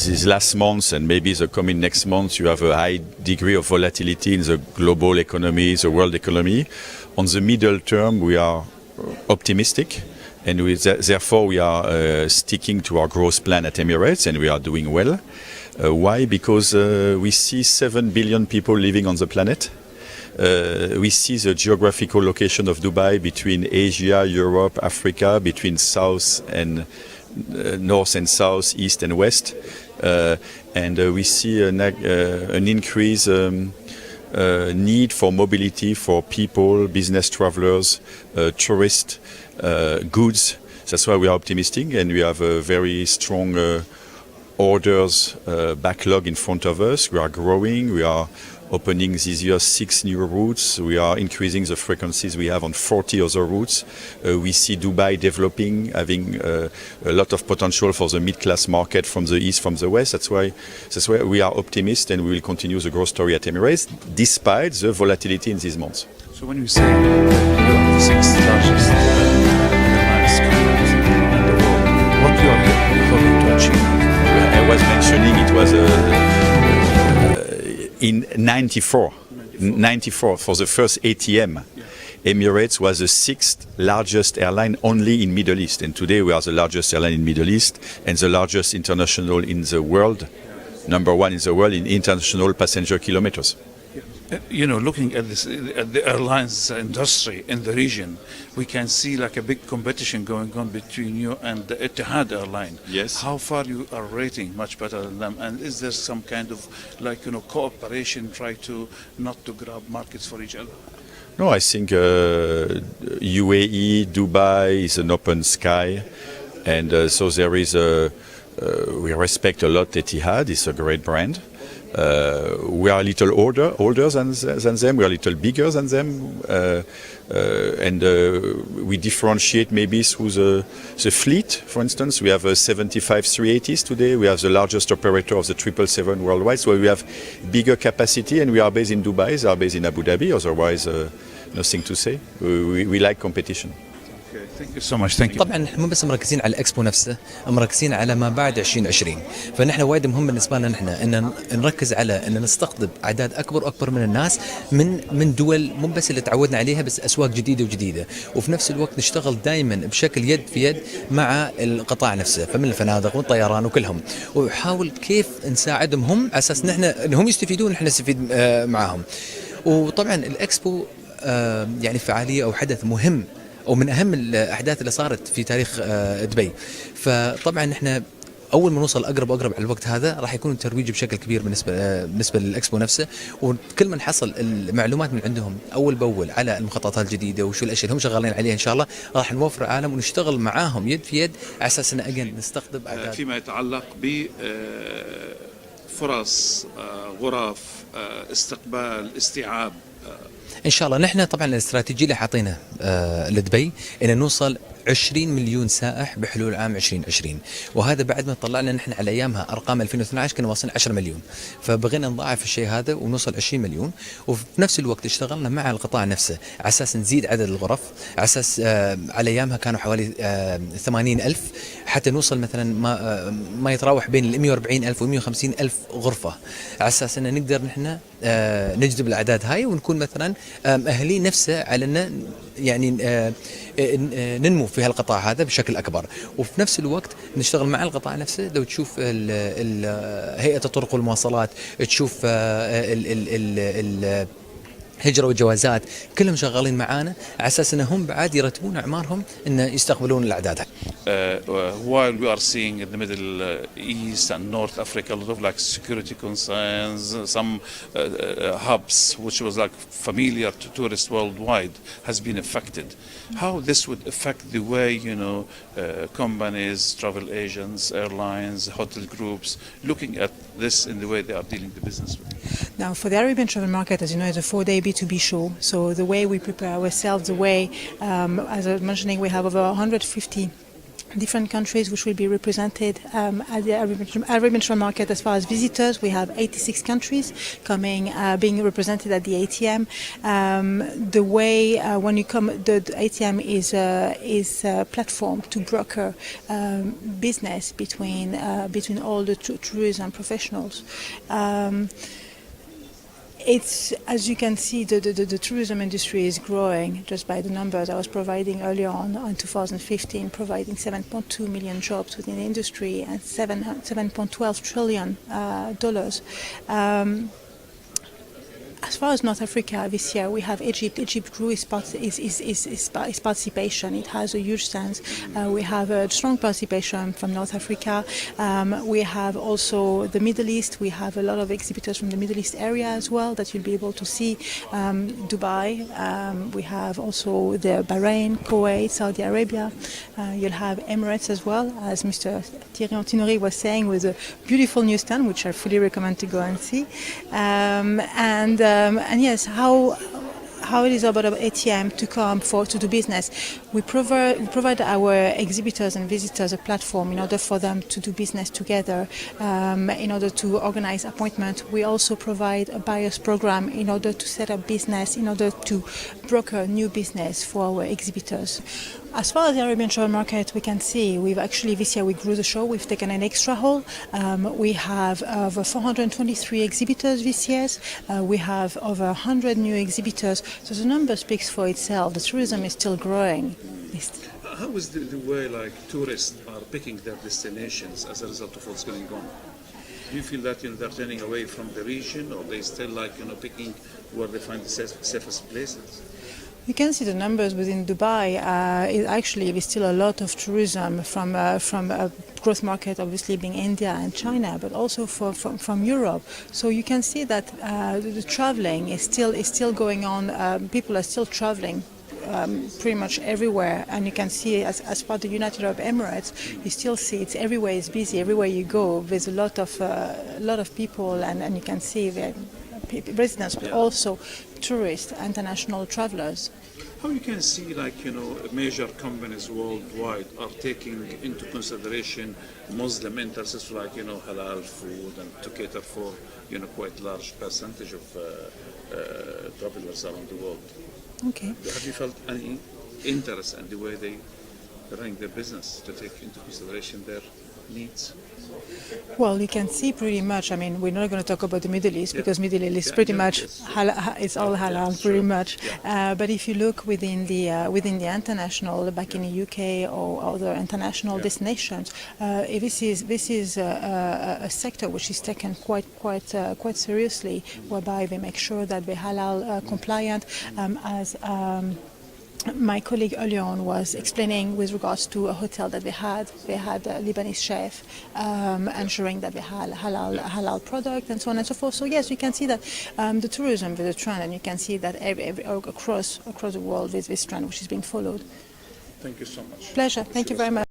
these last months and maybe the coming next months, you have a high degree of volatility in the global economy, the world economy. On the middle term, we are optimistic, and therefore we are sticking to our growth plan at Emirates, and we are doing well. Why? Because we see 7 billion people living on the planet. We see the geographical location of Dubai between Asia, Europe, Africa, between south and north and south, east and west, and we see an increase need for mobility for people, business travelers, tourists, goods. That's why we are optimistic, and we have a very strong orders backlog in front of us. We are growing. We are opening this year 6 new routes. We are increasing the frequencies we have on 40 other routes. We see Dubai developing, having a lot of potential for the mid-class market from the east, from the west. That's why we are optimistic, and we will continue the growth story at Emirates, despite the volatility in these months. So when you say you're the 6th largest airlines in the world, what you are hoping to achieve? I was mentioning it was in 94 for the first ATM. Emirates was the 6th largest airline only in Middle East, and today we are the largest airline in Middle East and the largest international in the world, number 1 in the world in international passenger kilometers. You know, looking at this, at the airlines industry in the region, we can see like a big competition going on between you and the Etihad airline. Yes. How far you are rating much better than them, and is there some kind of like, you know, cooperation, try to not to grab markets for each other? No, I think UAE, Dubai is an open sky, and so there is we respect a lot Etihad. It's a great brand. We are a little older than them. We are a little bigger than them, and we differentiate maybe through the fleet. For instance, we have 75 380s today. We have the largest operator of the 777 worldwide. So we have bigger capacity, and we are based in Dubai. They are based in Abu Dhabi. Otherwise, nothing to say. We like competition. Thank you so much. Thank you. طبعا مو بس مركزين على الاكسبو نفسه، مركزين على ما بعد 2020. فنحن وايد مهم بالنسبه لنا نحن ان نركز على ان نستقطب اعداد اكبر من الناس من دول مو بس اللي تعودنا عليها، بس اسواق جديده، وفي نفس الوقت نشتغل دائما بشكل يد في يد مع القطاع نفسه، فمن الفنادق والطيران وكلهم، ونحاول كيف نساعدهم هم على اساس نحن انهم يستفيدون ونحن نستفيد معاهم. وطبعا الاكسبو يعني فعاليه او حدث مهم ومن أهم الأحداث اللي صارت في تاريخ دبي. فطبعا نحن أول ما نوصل أقرب على الوقت هذا راح يكون الترويج بشكل كبير بالنسبة للإكسبو نفسه، وكل ما نحصل المعلومات من عندهم أول بأول على المخططات الجديدة وشو الأشياء اللي هم شغالين عليها إن شاء الله راح نوفر عالم ونشتغل معاهم يد في يد على أساس إن أجل نستقطب أعداد. فيما يتعلق بفرص غرف استقبال استيعاب ان شاء الله نحن طبعا الاستراتيجيه اللي حاطينها لدبي ان نوصل 20 مليون سائح بحلول عام 2020، وهذا بعد ما طلعنا نحن على ايامها ارقام 2012 كنا واصلين 10 مليون، فبغينا نضاعف الشيء هذا ونوصل 20 مليون، وفي نفس الوقت اشتغلنا مع القطاع نفسه على اساس نزيد عدد الغرف، على اساس على ايامها كانوا حوالي 80,000 حتى نوصل مثلا ما يتراوح بين ال 140,000 و 150,000 غرفه، على اساس ان نقدر نحن نجذب الاعداد هاي ونكون مثلا مؤهلين نفسه على ان يعني ننمو في هالقطاع هذا بشكل اكبر، وفي نفس الوقت نشتغل مع القطاع نفسه. لو تشوف هيئه الطرق والمواصلات، تشوف هجرة وجوازات، كلهم شغالين معانا على اساس انهم بعد يرتبون اعمارهم ان يستقبلون الاعداد. While we are seeing in the Middle East and North Africa a lot of like security concerns, some hubs which was like familiar to tourists worldwide has been affected. How this would affect the way, you know, companies, travel agents, airlines, hotel groups looking at this in the way they are dealing the business with? Now, for the Arabian travel market, as you know, it's a 4-day B2B show. So the way we prepare ourselves, the way, as I was mentioning, we have over 150 different countries which will be represented at the Arabian Travel Market. As far as visitors, we have 86 countries coming, being represented at the ATM. The way when you come, the ATM is a platform to broker business between all the tourism professionals. It's, as you can see, the tourism industry is growing just by the numbers I was providing earlier on 2015, providing 7.2 million jobs within the industry and $7.12 trillion. As far as North Africa, this year we have Egypt. Egypt grew its participation. It has a huge stance. We have a strong participation from North Africa. We have also the Middle East. We have a lot of exhibitors from the Middle East area as well that you'll be able to see. Dubai. We have also the Bahrain, Kuwait, Saudi Arabia. You'll have Emirates as well, as Mr. Thierry Antinori was saying, with a beautiful new stand, which I fully recommend to go and see. And yes, how it is about ATM to come to do business. We provide our exhibitors and visitors a platform in order for them to do business together, in order to organize appointments. We also provide a buyer's program in order to set up business, in order to broker new business for our exhibitors. As far as the Arabian Travel Market, we can see we've actually, this year we grew the show. We've taken an extra haul. We have over 423 exhibitors this year. We have over 100 new exhibitors. So the number speaks for itself. The tourism is still growing. How is the way like tourists are picking their destinations as a result of what's going on? Do you feel that they're turning away from the region, or they still picking where they find the safest places? You can see the numbers within Dubai. There's still a lot of tourism from a growth market, obviously being India and China, but also from Europe. So you can see that the traveling is still going on. People are still traveling pretty much everywhere, and you can see as part of the United Arab Emirates, you still see it's everywhere is busy. Everywhere you go, there's a lot of people, and you can see that residents, but also tourists, international travelers. How you can see, major companies worldwide are taking into consideration Muslim interests, halal food, and to cater for, quite large percentage of travelers around the world. Okay. Have you felt any interest in the way they run their business to take into consideration their needs? Well, you can see pretty much. I mean, we're not going to talk about the Middle East because Middle East is pretty much it's all halal, pretty much. But if you look within the international, back in the UK or other international destinations, this is a sector which is taken quite seriously, whereby they make sure that they're halal compliant. My colleague earlier on was explaining with regards to a hotel that they had a Lebanese chef ensuring that they had halal product and so on and so forth. So yes, you can see that the tourism is a trend, and you can see that across the world there's this trend which is being followed. Thank you so much. Pleasure. Thank you very much.